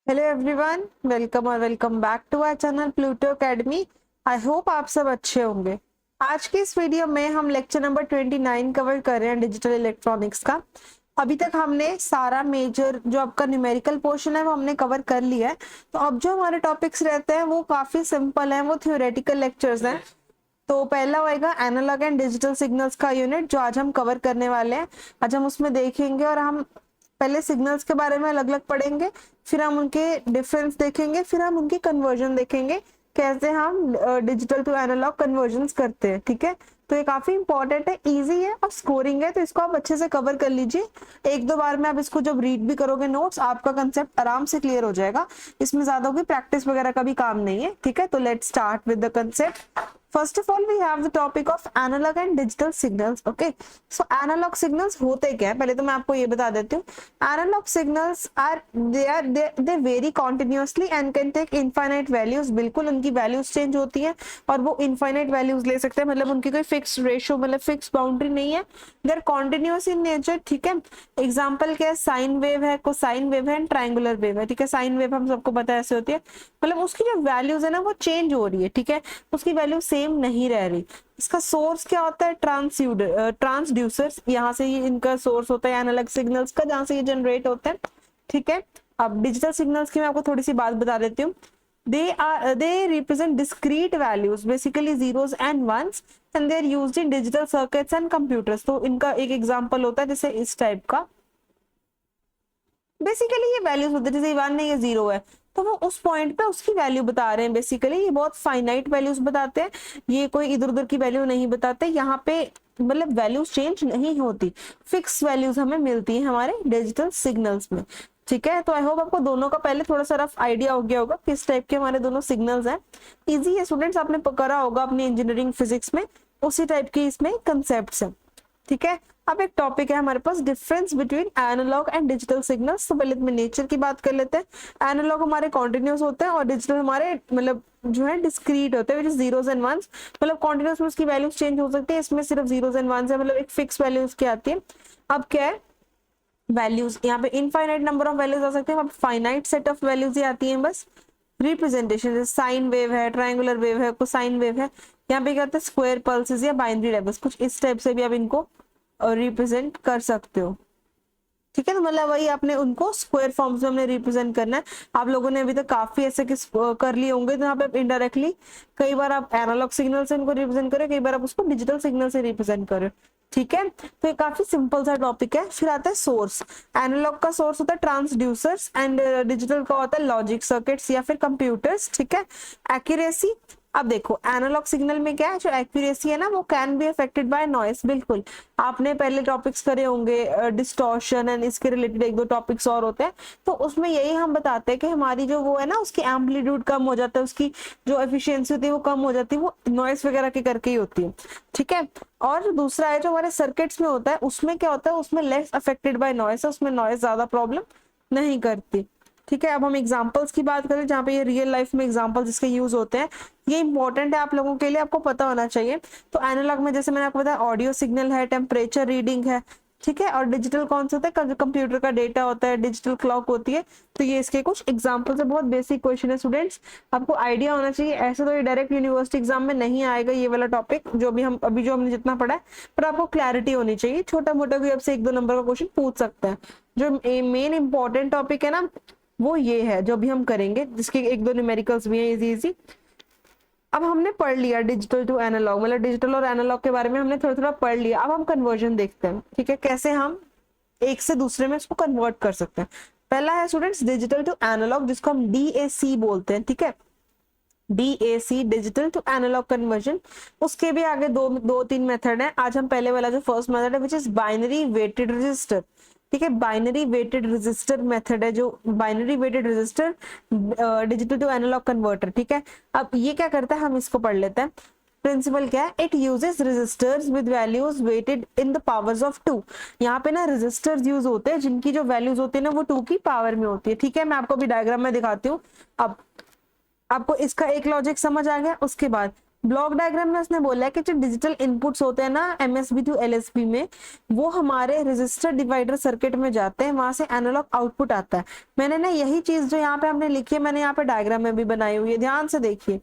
Hello everyone, welcome back to our channel Pluto Academy. I hope आप सब अच्छे होंगे। आज की इस वीडियो में हम लेक्चर नंबर 29 कवर कर रहे हैं डिजिटल इलेक्ट्रॉनिक्स का। अभी तक हमने सारा मेजर जो आपका न्यूमेरिकल पोर्शन है वो हमने कवर कर लिया है। तो अब जो हमारे टॉपिक्स रहते हैं वो काफी सिंपल हैं, वो थ्योरेटिकल लेक्चर्स हैं। तो पहला होएगा एनालॉग एंड डिजिटल सिग्नल्स का यूनिट जो आज हम कवर करने वाले हैं। आज हम उसमें देखेंगे और हम पहले सिग्नल्स के बारे में अलग अलग पढ़ेंगे, फिर हम उनके डिफरेंस देखेंगे, फिर हम उनकी कन्वर्जन देखेंगे, कैसे हम डिजिटल टू एनालॉग कन्वर्जन करते हैं। ठीक है, तो ये काफी इंपॉर्टेंट है, इजी है और स्कोरिंग है, तो इसको आप अच्छे से कवर कर लीजिए। एक दो बार में आप इसको जब रीड भी करोगे नोट्स, आपका कंसेप्ट आराम से क्लियर हो जाएगा। इसमें ज्यादा कोई प्रैक्टिस वगैरह का भी काम नहीं है। ठीक है, तो let's start with the concept. First of all, we have the topic of analog and digital signals. Okay, so analog signals होते क्या है, पहले तो मैं आपको ये बता देती हूँ। Analog signals are they vary continuously and can take infinite values। बिल्कुल उनकी वैल्यूज चेंज होती हैं और वो इनफाइनाइट वैल्यूज ले सकते हैं, मतलब उनकी कोई फिक्स रेशियो मतलब फिक्स बाउंड्री नहीं है। They are continuous in nature. ठीक है, एग्जाम्पल क्या है, साइन वेव है, कोसाइन वेव है, ट्रायंगुलर वेव है। ठीक है, साइन वेव हम सबको पता है ऐसे होती है, मतलब उसकी जो वैल्यूज है ना वो चेंज हो रही है। ठीक है, उसकी वैल्यू सेम नहीं रह रही। इसका सोर्स क्या होता है, ट्रांसड्यूसर्स, यहाँ से ये इनका सोर्स होता है एनालॉग सिग्नल्स का, जहां से ये जनरेट होते हैं। ठीक है, अब डिजिटल सिग्नल्स की मैं आपको थोड़ी सी बात बता देती हूँ। they represent discrete values, basically zeros and ones, and they are used in digital circuits and computers। तो इनका एक एग्जांपल होता है जैसे इस टाइप का, बेसिकली ये वैल्यूज होते हैं, जैसे 1 है, ये 0 है, तो वो उस पॉइंट पे उसकी वैल्यू बता रहे हैं। बेसिकली ये बहुत फाइनाइट वैल्यूज बताते हैं, ये कोई इधर उधर की वैल्यू नहीं बताते। यहाँ पे मतलब वैल्यूज चेंज नहीं होती, फिक्स वैल्यूज हमें मिलती है हमारे डिजिटल सिग्नल्स में। ठीक है, तो आई होप आपको दोनों का पहले थोड़ा सा रफ आइडिया हो गया होगा किस टाइप के हमारे दोनों सिग्नल्स हैं। इजी है स्टूडेंट्स, आपने करा होगा अपनी इंजीनियरिंग फिजिक्स में, उसी टाइप की इसमें कंसेप्ट है। ठीक है, अब एक टॉपिक है हमारे पास, difference between analog and digital signals. तो पहले में नेचर की बात कर लेते हैं। एनालॉग हमारे कॉन्टिन्यूस होते हैं और डिजिटल हमारे मतलब जो है डिस्क्रीट होते हैं, which is zeros and ones. मतलब कॉन्टिन्यूस में उसकी वैल्यूज चेंज हो सकती है, इसमें सिर्फ जीरोस एंड वंस है, मतलब एक फिक्स वैल्यू उसकी आती है। अब क्या है, वैल्यूज यहाँ पे इनफाइनाइट नंबर ऑफ वैल्यूज आ सकते हैं, फाइनाइट सेट ऑफ वैल्यूज ही आती हैं बस। रिप्रेजेंटेशन जैसे साइन वेव है, ट्रायंगुलर वेव है, कोसाइन वेव है, यहाँ पे क्या होता है स्क्वायर पल्सेस या बाइनरी डायबल्स, कुछ इस टाइप से भी आप इनको रिप्रेजेंट कर सकते हो। ठीक है, तो मतलब वही आपने उनको स्क्वायर फॉर्म्स में हमने रिप्रेजेंट करना है। आप लोगों ने अभी तक काफी ऐसे कर लिए होंगे, तो यहाँ पे आप इनडायरेक्टली कई बार आप एनालॉग सिग्नल से इनको रिप्रेजेंट करें, कई बार आप उसको डिजिटल सिग्नल से रिप्रेजेंट करें। ठीक है, तो ये काफी सिंपल सा टॉपिक है। फिर आता है सोर्स। एनालॉग का सोर्स होता है ट्रांसड्यूसर्स एंड डिजिटल का होता है लॉजिक सर्किट्स या फिर कंप्यूटर्स। ठीक है, एक्यूरेसी, अब देखो एनालॉग सिग्नल में क्या है, जो एक्यूरेसी है ना वो can be affected by noise. बिल्कुल आपने पहले टॉपिक्स करे होंगे, डिस्टॉर्शन एंड इसके रिलेटेड एक दो टॉपिक्स और होते हैं, तो उसमें यही हम बताते हैं कि हमारी जो वो है ना उसकी एम्पलीट्यूड कम हो जाता है, उसकी जो एफिशिएंसी होती है वो कम हो जाती है, वो नॉइस वगैरह के करके ही होती है। ठीक है, और दूसरा है जो हमारे सर्किट्स में होता है, उसमें क्या होता है, उसमें लेस अफेक्टेड बाय नॉइस है, उसमें नॉइस ज्यादा प्रॉब्लम नहीं करती। ठीक है, अब हम एग्जांपल्स की बात करें, जहाँ पे ये रियल लाइफ में एग्जांपल्स जिसके यूज होते हैं, ये इंपॉर्टेंट है आप लोगों के लिए, आपको पता होना चाहिए। तो एनालॉग में जैसे मैंने आपको बताया ऑडियो सिग्नल है, टेम्परेचर रीडिंग है। ठीक है, और डिजिटल कौन सा होता है, कंप्यूटर का डेटा होता है, डिजिटल क्लॉक होती है। तो ये इसके कुछ एग्जांपल्स है, बहुत बेसिक क्वेश्चन है स्टूडेंट्स, आपको आइडिया होना चाहिए। ऐसे तो ये डायरेक्ट यूनिवर्सिटी एग्जाम में नहीं आएगा ये वाला टॉपिक जो भी हम अभी जो हमने जितना पढ़ा है, पर आपको क्लैरिटी होनी चाहिए। छोटा मोटा भी आपसे एक दो नंबर का क्वेश्चन पूछ सकता है। जो मेन इंपॉर्टेंट टॉपिक है ना वो ये है जो भी हम करेंगे, जिसके एक दो न्यूमेरिकल्स भी हैं इजी इजी। अब हमने पढ़ लिया डिजिटल टू एनालॉग, मतलब डिजिटल और एनालॉग के बारे में हमने थोड़ा थोड़ा पढ़ लिया। अब हम कन्वर्जन देखते हैं। ठीक है, कैसे हम एक से दूसरे में इसको कन्वर्ट कर सकते हैं। पहला है स्टूडेंट्स डिजिटल टू एनालॉग, जिसको हम डीएसी बोलते हैं। ठीक है, DAC digital to analogue conversion. उसके भी आगे दो तीन मेथड है। आज हम पहले वाला जो फर्स्ट मेथड है which is binary weighted register. ठीक है, बाइनरी वेटेड रजिस्टर मेथड है, जो binary weighted register digital to analogue converter. ठीक है, अब ये क्या करता है हम इसको पढ़ लेते हैं। प्रिंसिपल क्या है, it uses registers with values weighted in the powers of 2। यहाँ पे ना रेजिस्टर्स यूज होते हैं जिनकी जो वैल्यूज होती है ना वो 2 की पावर में होती है। ठीक है, मैं आपको अभी डायग्राम में दिखाती हूँ। अब आपको इसका एक लॉजिक समझ आ गया। उसके बाद ब्लॉक डायग्राम में उसने बोला है कि जो डिजिटल इनपुट्स होते हैं ना एमएसबी टू एलएसबी में, वो हमारे रजिस्टर डिवाइडर सर्किट में जाते हैं, वहां से एनालॉग आउटपुट आता है। मैंने ना यही चीज जो यहाँ पे हमने लिखी है, मैंने यहाँ पे डायग्राम में भी बनाई हुई है, ध्यान से देखिए।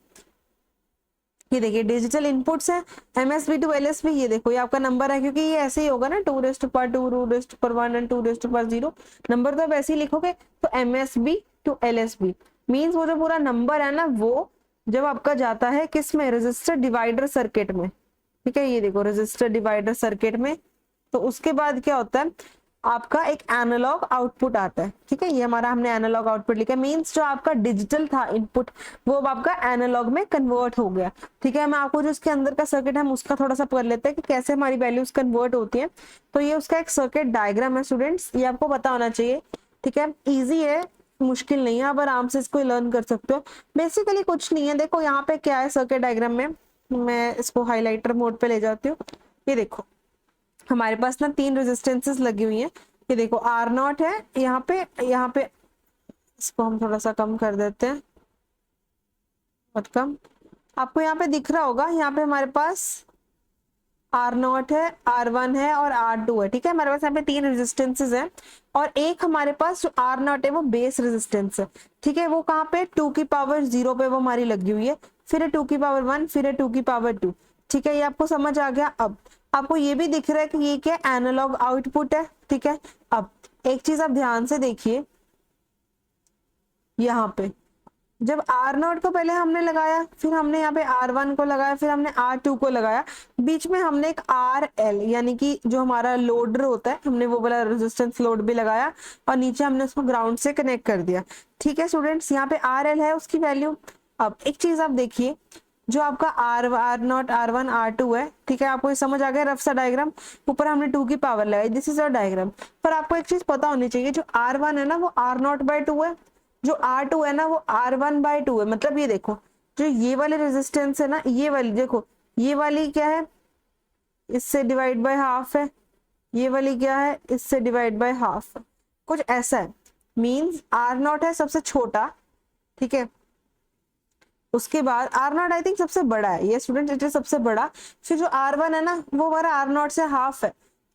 ये देखिए डिजिटल इनपुट्स है एमएसबी टू एलएसबी, ये देखो ये आपका नंबर है, क्योंकि ये ऐसे ही होगा ना 2 पर 2, 2 पर 1 एंड 2 पर 0, नंबर तो आप ऐसे ही लिखोगे। तो एमएसबी टू एलएसबी मींस वो जो पूरा नंबर है ना, वो जब आपका जाता है किस में, रजिस्टर डिवाइडर सर्किट में, ठीक है। ये देखो रजिस्टर डिवाइडर सर्किट में, तो उसके बाद क्या होता है, आपका एक एनालॉग आउटपुट आता है, ठीक है। ये हमारा हमने एनालॉग आउटपुट लिखा, मींस जो आपका डिजिटल था इनपुट, वो अब आपका एनालॉग में कन्वर्ट हो गया, ठीक है। मैं आपको जो इसके अंदर का सर्किट है उसका थोड़ा सा पढ़ लेते हैं कि कैसे हमारी वैल्यूज कन्वर्ट होती है। तो ये उसका एक सर्किट डायग्राम है स्टूडेंट्स, ये आपको पता होना चाहिए, ठीक है। ईजी है, मुश्किल नहीं है, आप आराम से इसको लर्न कर सकते हो। बेसिकली कुछ नहीं है, देखो यहाँ पे क्या है सर्किट डायग्राम में, मैं इसको हाईलाइटर मोड पे ले जाती हूँ। ये देखो हमारे पास ना 3 रेजिस्टेंसेस लगी हुई हैं, ये देखो R0 है, यहाँ पे इसको हम थोड़ा सा कम कर देते हैं, बहुत कम, आपको यहाँ पे दिख रहा होगा, यहाँ पे हमारे पास R0 है, R1 है और R2 है, ठीक है। हमारे पास यहाँ पे 3 रेजिस्टेंसेस हैं, और एक हमारे पास जो R0 है वो बेस रेजिस्टेंस है, ठीक है। वो कहाँ पे 2 की पावर 0 पे वो हमारी लगी हुई है, फिर है 2 की पावर 1, फिर है 2 की पावर 2, ठीक है। ये आपको समझ आ गया। अब आपको ये भी दिख रहा है कि ये क्या एनालॉग आउटपुट है, ठीक है। अब एक चीज आप ध्यान से देखिए, यहाँ पे जब R0 को पहले हमने लगाया, फिर हमने यहाँ पे R1 को लगाया, फिर हमने R2 को लगाया, बीच में हमने एक RL यानी कि जो हमारा लोडर होता है, हमने वो वाला रेजिस्टेंस लोड भी लगाया, और नीचे हमने उसको ग्राउंड से कनेक्ट कर दिया, ठीक है स्टूडेंट्स। यहाँ पे RL है उसकी वैल्यू। अब एक चीज आप देखिए, जो आपका R0, R1, R2 है, ठीक है। आपको ये समझ आ गया रफ सा डायग्राम, ऊपर हमने 2 की पावर लगाई, दिस इज अ डायग्राम। पर आपको एक चीज पता होनी चाहिए, जो R1 है ना वो R0/2 है, जो R2 है ना वो R1/2 है। मतलब ये देखो जो ये वाले रेजिस्टेंस है ना, ये वाली देखो, ये वाली क्या है, इससे डिवाइड बाय हाफ है, ये वाली क्या है, इससे डिवाइड बाय हाफ, कुछ ऐसा है। मींस R0 है सबसे छोटा, ठीक है। उसके बाद R0 आई थिंक सबसे बड़ा है, ये स्टूडेंट इट इज सबसे बड़ा। फिर जो R1 है ना वो हमारा R0 से हाफ है,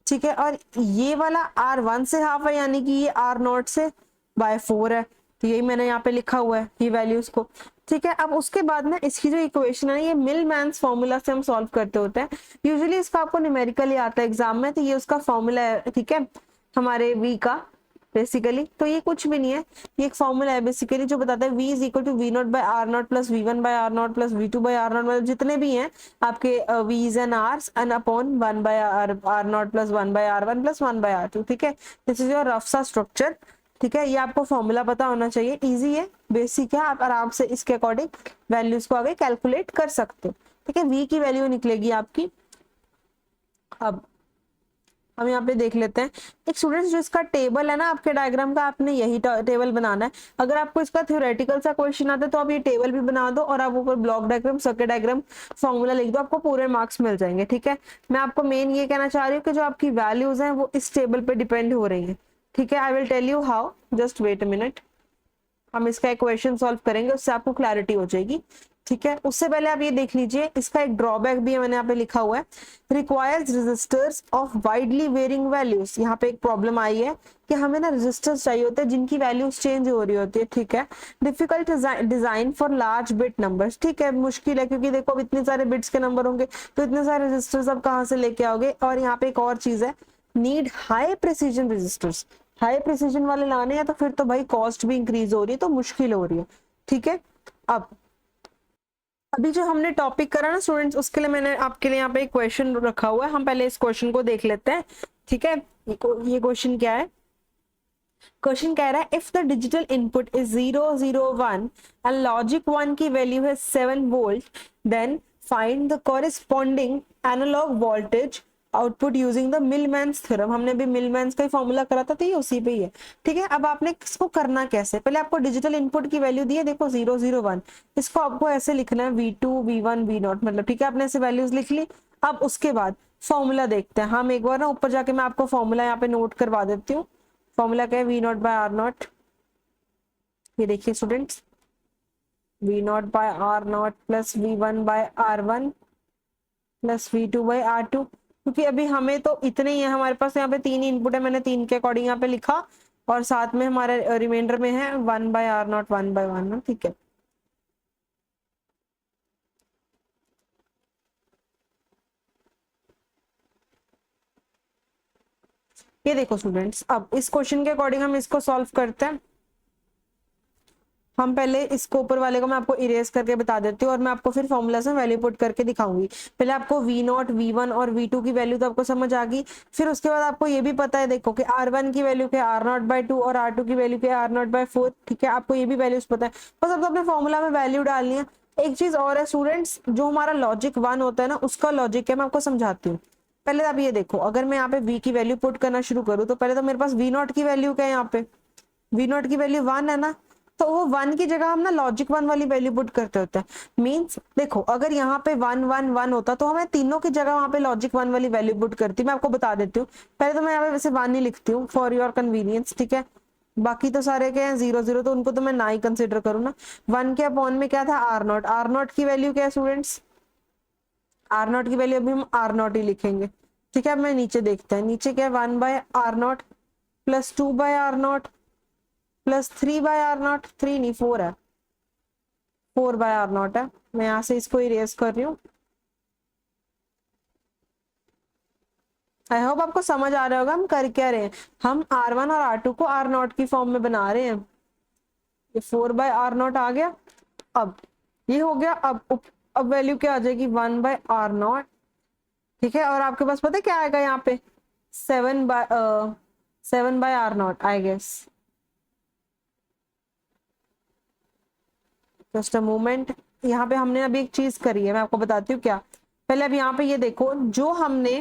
ठीक है। और ये वाला R1 से हाफ है, यानी कि ये R0 से बाय 4 है। तो यही मैंने यहाँ पे लिखा हुआ है ये वैल्यूज को, ठीक है। अब उसके बाद ना इसकी जो इक्वेशन है, ये मिलमैन्स फॉर्मूला से हम सॉल्व करते होते हैं। यूजुअली इसका आपको न्यूमेरिकली आता है एग्जाम में, तो ये उसका फॉर्मूला है, ठीक है, हमारे v का बेसिकली। तो ये कुछ भी नहीं है, ये एक फॉर्मूला है बेसिकली जो बताता है v is equal to v0/r0 plus v1/r0 plus v2/r0, मतलब जितने भी हैं आपके v's and r's and upon 1/r0 plus 1/r1 plus 1/r2, ठीक है। दिस इज योर रफ सा स्ट्रक्चर, ठीक है। ये आपको फॉर्मूला पता होना चाहिए, इजी है, बेसिक है, आप आराम से इसके अकॉर्डिंग वैल्यूज को आगे कैलकुलेट कर सकते हो, ठीक है। v की वैल्यू निकलेगी आपकी। अब हम यहाँ पे देख लेते हैं एक स्टूडेंट्स, जो इसका टेबल है ना आपके डायग्राम का, आपने यही टेबल बनाना है। अगर आपको इसका थ्योरेटिकल सा क्वेश्चन आता है तो आप ये टेबल भी बना दो, और आप ऊपर block diagram, circuit diagram, formula लिख दो, आपको पूरे मार्क्स मिल जाएंगे, ठीक है। मैं आपको मेन ये कहना चाह रही हूँ कि जो आपकी वैल्यूज हैं वो इस टेबल पे डिपेंड हो रही है, ठीक है। I will tell you how, just wait a minute, हम इसका एक क्वेश्चन सॉल्व करेंगे, उससे आपको क्लैरिटी हो जाएगी, ठीक है। उससे पहले आप ये देख लीजिए, इसका एक ड्रॉबैक भी है, मैंने यहाँ पे लिखा हुआ है, requires registers of widely varying values. यहाँ पे एक प्रॉब्लम आई है कि हमें ना रेजिस्टर्स चाहिए होते हैं जिनकी वैल्यूज चेंज हो रही होती है, ठीक है। Difficult design for large bit numbers, ठीक है, मुश्किल है, क्योंकि देखो अब इतने सारे बिट्स के नंबर होंगे, तो इतने सारे रेजिस्टर्स आप कहाँ से लेके आओगे। और यहाँ पे एक और चीज है, need high precision registers, high precision वाले लाने हैं, तो फिर तो भाई कॉस्ट भी इंक्रीज हो रही है, तो मुश्किल हो रही है, ठीक है। अब अभी जो हमने टॉपिक करा ना स्टूडेंट्स, उसके लिए मैंने आपके लिए यहाँ पे एक क्वेश्चन रखा हुआ है, हम पहले इस क्वेश्चन को देख लेते हैं, ठीक है। ये क्वेश्चन क्या है, क्वेश्चन कह रहा है if the digital input is 0 0 1 and logic 1 की वैल्यू है 7 volt, then find the corresponding analog voltage output using the Millman's theorem. हमने भी मिलमैन्स का ही फॉर्मूला करा था, तो ये उसी पे ही है, ठीक है। अब आपने इसको करना कैसे, पहले आपको डिजिटल इनपुट की वैल्यू दी है, देखो 0 0 1, इसको आपको ऐसे लिखना है v2 v1 v0, मतलब ठीक है, आपने ऐसे वैल्यूज लिख ली। अब उसके बाद फॉर्मूला देखते हैं हम, एक बार ना ऊपर जाके मैं आपको फॉर्मूला यहाँ पे नोट करवा देती हूँ। फॉर्मूला क्या है, v0/r0, ये देखिए students, V naught by R naught plus V one by R one plus V two by R two, क्योंकि अभी हमें तो इतने ही है हमारे पास, यहाँ पे तीन इनपुट है, मैंने तीन के अकॉर्डिंग यहाँ पे लिखा, और साथ में हमारे रिमाइंडर में है one by R naught one by one, ठीक है। ये देखो स्टूडेंट्स, अब इस क्वेश्चन के अकॉर्डिंग हम इसको सॉल्व करते हैं। हम पहले इसको ऊपर वाले को मैं आपको इरेज करके बता देती हूँ, और मैं आपको फिर फॉर्मूला से वैल्यू पुट करके दिखाऊंगी। पहले आपको वी नॉट, वी वन और वी टू की वैल्यू तो आपको समझ आ गई। फिर उसके बाद आपको ये भी पता है, देखो कि आर वन की वैल्यू क्या है आर नॉट बाय टू, और आर टू की वैल्यू क्या है आर नॉट बाय फोर, ठीक है। आपको ये भी वैल्यूज पता है, बस आपको अपने फॉर्मूला में वैल्यू डालनी है। एक चीज और है स्टूडेंट्स, जो हमारा लॉजिक वन होता है ना, उसका लॉजिक है, मैं आपको समझाती हूँ। पहले आप ये देखो, अगर मैं यहाँ पे v की वैल्यू पुट करना शुरू करूँ, तो पहले तो मेरे पास v नॉट की वैल्यू क्या है, यहाँ पे v नॉट की वैल्यू वन है ना, तो वो वन की जगह हम ना लॉजिक वन वाली वैल्यू पुट करते होते हैं। मींस देखो, अगर यहाँ पे वन वन वन होता तो हमें तीनों की जगह वहां पे लॉजिक वन वाली वैल्यू पुट करती। मैं आपको बता देती हूँ, पहले तो मैं यहाँ पे वैसे वन ही लिखती हूँ फॉर योर कन्वीनियंस, ठीक है। बाकी तो सारे क्या है जीरो जीरो, तो उनको तो मैं ना ही कंसिडर करूँ ना। वन के अपॉन में क्या था आर नॉट, आर नॉट की वैल्यू क्या है स्टूडेंट्स, आर नॉट की वैल्यू अभी हम आर नॉट ही लिखेंगे, ठीक है। अब मैं नीचे देखते हैं, नीचे क्या है one by R naught plus two by R naught plus three by R naught, three नहीं फोर है, फोर बाय आर नॉट है। मैं यहां से इसको इरेज कर रही हूँ। आई होप आपको समझ आ रहा होगा हम कर क्या रहे हैं। हम आर वन और आर टू को आर नॉट की फॉर्म में बना रहे हैं। ये फोर बाय आर नॉट आ गया, अब ये हो गया। अब वैल्यू क्या आ जाएगी वन बाय आर नॉट, ठीक है। और आपके पास पता है क्या आएगा यहाँ पे, seven by R naught I guess. Just a moment, यहाँ पे हमने अभी एक चीज करी है, मैं आपको बताती हूँ क्या। पहले अब यहाँ पे ये देखो, जो हमने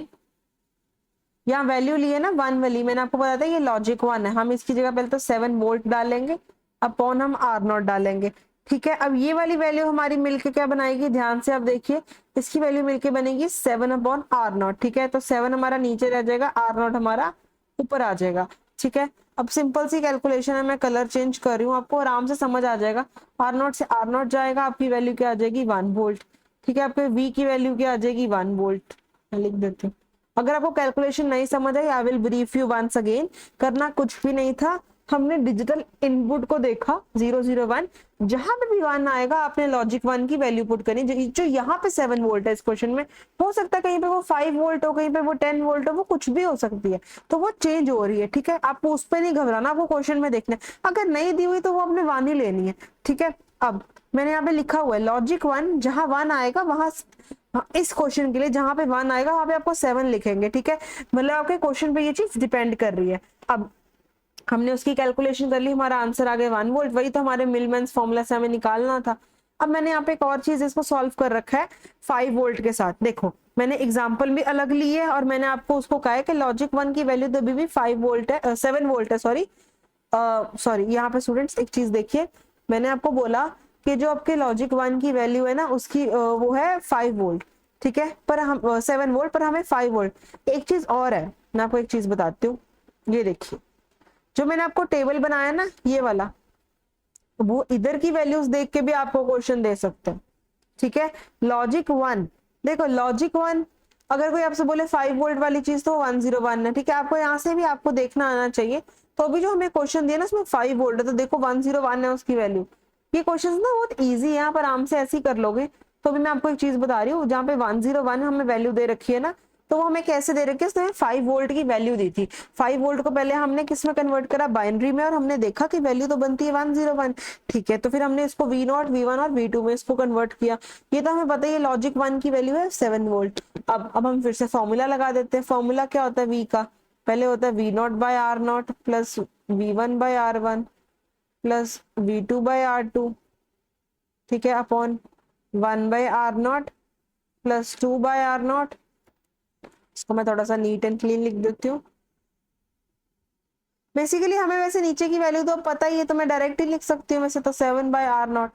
यहाँ वैल्यू ली है ना वन वाली, मैंने आपको बताया था ये लॉजिक वन है, हम इसकी जगह पहले तो 7 वोल्ट डालेंगे, अपॉन हम आर नॉट डालेंगे, ठीक है। अब ये वाली वैल्यू हमारी मिलके क्या बनाएगी, ध्यान से आप देखिए, इसकी वैल्यू मिलके बनेगी 7/R0, ठीक है। तो 7 हमारा नीचे रह जाएगा, आर नॉट हमारा ऊपर आ जाएगा, ठीक है। अब सिंपल सी कैलकुलेशन है, मैं कलर चेंज कर रही हूँ, आपको आराम से समझ आ जाएगा। आर नॉट से आर नॉट जाएगा, आपकी वैल्यू क्या आ जाएगी 1 वोल्ट, ठीक है। आपके वी की वैल्यू क्या आ जाएगी 1 वोल्ट, मैं लिख देती हूँ। अगर आपको कैलकुलेशन नहीं समझ आई, I will brief you once again. करना कुछ भी नहीं था, हमने डिजिटल इनपुट को देखा 001, जहां पे भी वन आएगा आपने लॉजिक वन की वैल्यू पुट करनी। जो यहाँ पे 7 वोल्ट है इस क्वेश्चन में, हो सकता है कहीं पे वो 5 वोल्ट हो, कहीं पे वो 10 वोल्ट हो, वो कुछ भी हो सकती है, तो वो चेंज हो रही है, ठीक है। आपको उस पर नहीं घबराना, आपको क्वेश्चन में देखना है। अगर नहीं दी हुई तो वो आपने वन ही लेनी है, ठीक है। अब मैंने यहाँ पे लिखा हुआ है लॉजिक वन, जहां वन आएगा वहां, इस क्वेश्चन के लिए जहां पे वन आएगा वहां पे आपको 7 लिखेंगे, ठीक है। मतलब आपके क्वेश्चन पे ये चीज डिपेंड कर रही है। अब हमने उसकी कैलकुलेशन कर ली, हमारा आंसर आ गया 1 वोल्ट, वही तो हमारे मिलमेंस फॉर्मूला से हमें निकालना था। अब मैंने यहाँ पे एक और चीज इसको सॉल्व कर रखा है 5 वोल्ट के साथ। देखो मैंने एग्जांपल भी अलग ली है, और मैंने आपको उसको कहा है कि लॉजिक वन की वैल्यू तो अभी भी 5 वोल्ट है, 7 वोल्ट है, सॉरी यहाँ पे स्टूडेंट्स एक चीज देखिए, मैंने आपको बोला कि जो आपके लॉजिक वन की वैल्यू है ना, उसकी वो है 5 वोल्ट, ठीक है, पर हम 7 वोल्ट, पर हमें 5 वोल्ट। एक चीज और है, मैं आपको एक चीज बताती हूँ, ये देखिए, जो मैंने आपको टेबल बनाया ना ये वाला, वो इधर की वैल्यूज देख के भी आपको क्वेश्चन दे सकते हैं, ठीक है। लॉजिक वन, देखो लॉजिक वन, अगर कोई आपसे बोले 5 वोल्ट वाली चीज तो 101 है, ठीक है। आपको यहाँ से भी आपको देखना आना चाहिए। तो अभी जो हमें क्वेश्चन दिया ना उसमें 5 वोल्ट है, तो देखो 101 है उसकी वैल्यू। ये क्वेश्चन ना बहुत ईजी है, आप आराम से ऐसे ही कर लोगे। तो अभी मैं आपको एक चीज बता रही हूँ, जहाँ पे 101 हमें वैल्यू दे रखी है ना, तो वो हमें कैसे दे रखी है, उसने 5 वोल्ट की वैल्यू दी थी। 5 वोल्ट को पहले हमने किस में कन्वर्ट करा, बाइनरी में, और हमने देखा कि वैल्यू तो बनती है 101, ठीक है। तो फिर हमने इसको वी नॉट, वी वन और वी टू में इसको कन्वर्ट किया। ये तो हमें पता है लॉजिक वन की वैल्यू है 7 वोल्ट। अब हम फिर से फॉर्मूला लगा देते हैं। फॉर्मूला क्या होता है वी का, पहले होता है V naught by R naught plus V one by R one plus V two by R two, ठीक है, अपॉन 1/R0 प्लस 2/R0। इसको मैं थोड़ा सा नीट एंड क्लीन लिख देती हूँ। बेसिकली हमें वैसे नीचे की वैल्यू तो पता ही है, तो मैं डायरेक्ट ही लिख सकती हूँ वैसे तो 7/R0।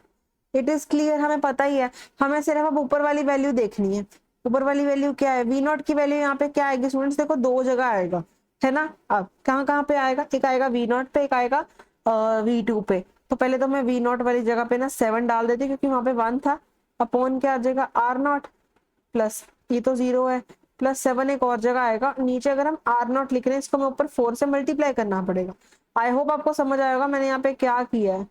इट इज क्लियर, हमें पता ही है। हमें सिर्फ अब ऊपर वाली वैल्यू देखनी है। ऊपर वाली वैल्यू क्या है, वी नॉट की वैल्यू यहाँ पे क्या आएगी स्टूडेंट्स, देखो दो जगह आएगा, है ना। अब कहाँ कहाँ पे आएगा, एक आएगा वी नॉट पे, एक आएगा वी टू पे। तो पहले तो मैं वी नॉट वाली जगह पे ना 7 डाल देती क्योंकि वहां पे 1 था, अपॉन क्या आ जाएगा आर नॉट प्लस ये तो 0 है प्लस 7 एक और जगह आएगा नीचे। अगर हम आर नॉट लिख रहे हैं इसको हमें ऊपर 4 से मल्टीप्लाई करना पड़ेगा। आई होप आपको समझ आएगा मैंने यहाँ पे क्या किया है।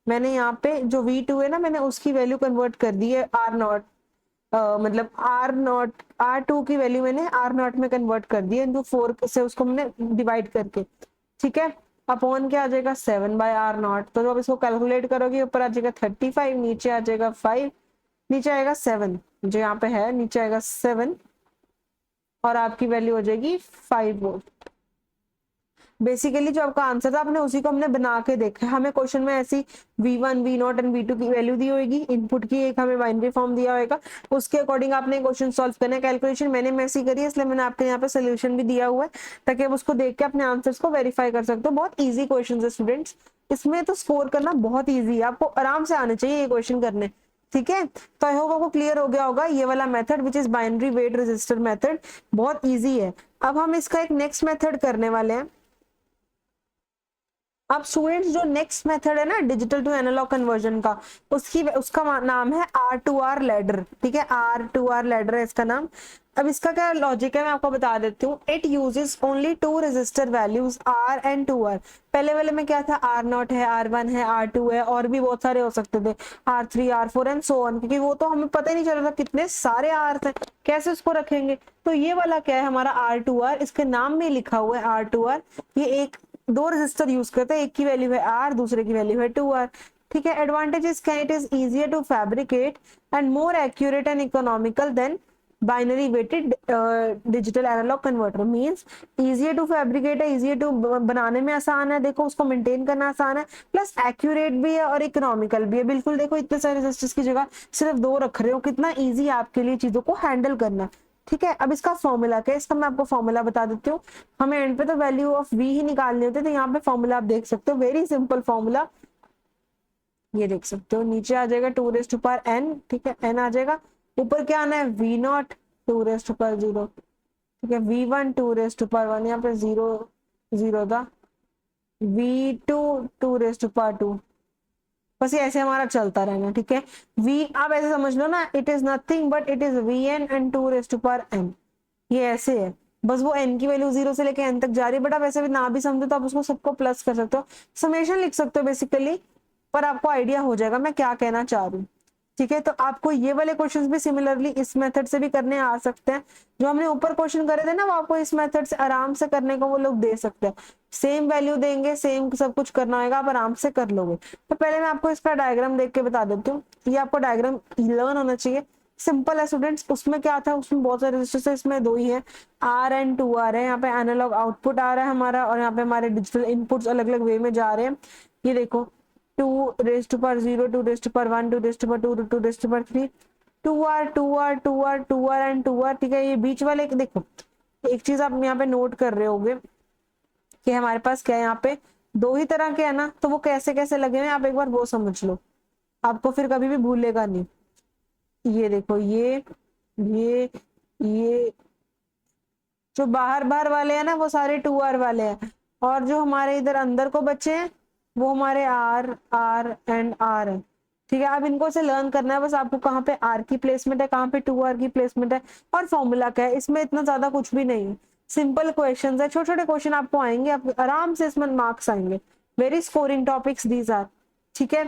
मैंने यहाँ पे जो V2 है ना मैंने उसकी वैल्यू कन्वर्ट कर दी है आर नॉट, मतलब आर नॉट R2 की वैल्यू मैंने आर नॉट में कन्वर्ट कर दी है इंटू 4 से उसको मैंने डिवाइड करके, ठीक है। अपॉन क्या आ जाएगा 7 बाय आर नॉट। तो जब इसको कैलकुलेट करोगे ऊपर आ जाएगा 35, नीचे आ जाएगा 5, नीचे आएगा 7 जो यहाँ पे है, नीचे आएगा 7 और आपकी वैल्यू हो जाएगी 5 वोल्ट। बेसिकली जो आपका आंसर था आपने उसी को हमने बना के देखा है। हमें क्वेश्चन में ऐसी V1, V0 एंड V2 की वैल्यू दी होगी, इनपुट की एक हमें बाइनरी फॉर्म दिया होगा, उसके अकॉर्डिंग आपने क्वेश्चन सॉल्व करना है। कैलकुलेशन मैंने ऐसी करी है इसलिए मैंने आपके यहाँ पे सोल्यूशन भी दिया हुआ है ताकि आप उसको देख के अपने आंसर्स को वेरीफाई कर सकते हो। बहुत ईजी क्वेश्चन है स्टूडेंट्स, इसमें तो स्कोर करना बहुत ईजी है, आपको आराम से आने चाहिए ये क्वेश्चन करने, ठीक है। तो आई होप आपको क्लियर हो गया होगा ये वाला method which is binary weight register method, बहुत ईजी है। अब हम इसका एक नेक्स्ट मेथड करने वाले हैं। अब स्टूडेंट्स जो नेक्स्ट मेथड है ना डिजिटल टू एनालॉग कन्वर्जन का, उसका नाम है R2R लैडर, ठीक है। R2R लैडर है इसका नाम। अब इसका क्या लॉजिक है मैं आपको बता देती हूँ। It uses only 2 register values R and 2R। पहले वाले में क्या था R0 है, R1 है, R2 है और भी बहुत सारे हो सकते थे, R3, R4 and so on, क्योंकि वो तो हमें पता ही नहीं चल रहा था कितने सारे R थे, कैसे उसको रखेंगे। तो ये वाला क्या है हमारा R2R, इसके नाम में लिखा हुआ है R2R। ये एक 2 रजिस्टर यूज करते हैं, एक की वैल्यू है R, दूसरे की वैल्यू है 2R, ठीक है। एडवांटेजेस क्या, it is easier to fabricate and more accurate and economical than binary weighted digital analog converter. Means easier to fabricate है, इजियर टू बनाने में आसान है, देखो उसको मेंटेन करना आसान है, प्लस एक्यूरेट भी है और इकोनॉमिकल भी है। बिल्कुल देखो इतने सारे रजिस्टर्स की जगह सिर्फ 2 रख रहे हो, कितना ईजी है आपके लिए चीजों को हैंडल करना, ठीक है। अब इसका फॉर्मूला क्या है, इसका मैं आपको फॉर्मूला बता देती हूँ। हमें एंड पे तो वैल्यू ऑफ v ही निकालनी होती है, तो यहाँ पे फॉर्मूला आप देख सकते हो, वेरी सिंपल फॉर्मूला, ये देख सकते हो। नीचे आ जाएगा 2 रेज़ टू पावर n, ठीक है, n आ जाएगा। ऊपर क्या आना है v0 2 रेज़ टू पावर 0, ठीक है। v1 2 रेज़ टू पावर 1, यहाँ पे 0 0 था। v2 2 रेज़ टू पावर 2, बस ये ऐसे हमारा चलता रहना, ठीक है। v आप ऐसे समझ लो ना, it is nothing but it is vn and 2 raise to power n, ये ऐसे है। बस वो n की वैल्यू 0 से लेके n तक जा रही है, बट आप ऐसे भी ना भी समझो तो आप उसको सबको प्लस कर सकते हो, समेशन लिख सकते हो बेसिकली, पर आपको आइडिया हो जाएगा मैं क्या कहना चाह रही हूँ, ठीक है। तो आपको ये वाले क्वेश्चंस भी सिमिलरली इस मेथड से भी करने आ सकते हैं। जो हमने ऊपर क्वेश्चन करे थे ना वो आपको इस मेथड से आराम से करने को वो लोग दे सकते हैं, सेम वैल्यू देंगे, सेम सब कुछ करना होगा, आप आराम से कर लोगे। तो पहले मैं आपको इसका डायग्राम देख के बता देती हूँ, ये आपको डायग्राम लर्न होना चाहिए, सिंपल है स्टूडेंट्स। उसमें क्या था, उसमें बहुत सारे रजिस्टर्स है, इसमें 2 ही है, R एंड 2R है। यहाँ पे एनालॉग आउटपुट आ रहा है हमारा और यहाँ पे हमारे डिजिटल इनपुट्स अलग अलग वे में जा रहे हैं। ये देखो 2 raise to power 0, 2 raise to power 1, 2 raise to power 2, 2 raise to power 3, 2R 2R 2R 2R and 2R, ठीक है। ये बीच वाले देखो, एक चीज आप यहाँ पे नोट कर रहे होगे कि हमारे पास क्या है, यहाँ पे 2 ही तरह के है ना, तो वो कैसे कैसे लगे हुए आप एक बार वो समझ लो, आपको फिर कभी भी भूलेगा नहीं। ये देखो ये जो बाहर बाहर वाले हैं ना वो सारे 2R वाले हैं, और जो हमारे इधर अंदर को बचे हैं वो हमारे R एंड R है, ठीक है। अब इनको से लर्न करना है बस आपको, कहाँ पे R की प्लेसमेंट है, कहाँ पे 2R की प्लेसमेंट है और फॉर्मूला क्या है। इसमें इतना ज्यादा कुछ भी नहीं है, सिंपल क्वेश्चंस है, छोटे छोटे क्वेश्चन आपको आएंगे, आप आराम से इसमें मार्क्स आएंगे, very scoring topics these are, ठीक है।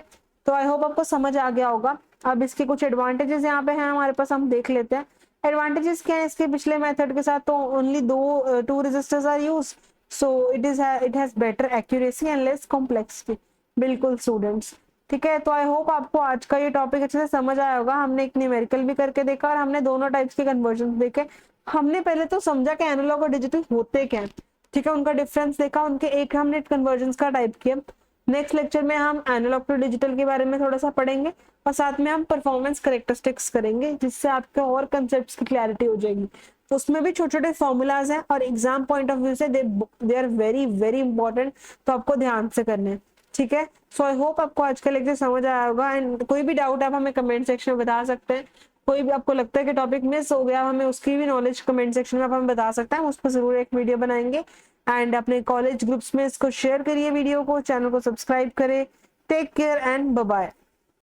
तो आई होप आपको समझ आ गया होगा। अब इसके कुछ एडवांटेजेस यहाँ पे हैं हमारे पास, हम देख लेते हैं। एडवांटेजेस क्या है इसके पिछले मेथड के साथ, तो only 2 registers are use, so it has better accuracy and less complexity. बिल्कुल स्टूडेंट्स, ठीक है। तो आई होप आपको आज का ये टॉपिक अच्छे से समझ आया होगा। हमने एक न्यूमेरिकल भी करके देखा और हमने दोनों टाइप्स के कन्वर्जन देखे। हमने पहले तो समझा कि एनालॉग और डिजिटल होते क्या है, ठीक है, उनका डिफरेंस देखा, उनके एक हमने कन्वर्जन का टाइप किया। नेक्स्ट लेक्चर में हम एनालॉग टू डिजिटल के बारे में थोड़ा सा पढ़ेंगे और साथ में हम परफॉर्मेंस करेक्टरिस्टिक्स करेंगे, जिससे आपके और कंसेप्ट्स की क्लैरिटी हो जाएगी। तो उसमें भी छोटे छोटे फॉर्मूलाज हैं और एग्जाम पॉइंट ऑफ व्यू से they are very very important, तो आपको ध्यान से करने हैं, ठीक है। सो आई होप आपको आज का लेक्चर समझ आया होगा। एंड कोई भी डाउट आप हमें कमेंट सेक्शन में बता सकते हैं, कोई भी आपको लगता है कि टॉपिक मिस हो गया, हमें उसकी भी नॉलेज कमेंट सेक्शन में आप हमें बता सकते हैं, उस पर जरूर एक वीडियो बनाएंगे। एंड अपने कॉलेज ग्रुप्स में इसको शेयर करिए, वीडियो को, चैनल को सब्सक्राइब करें, take care and bye bye.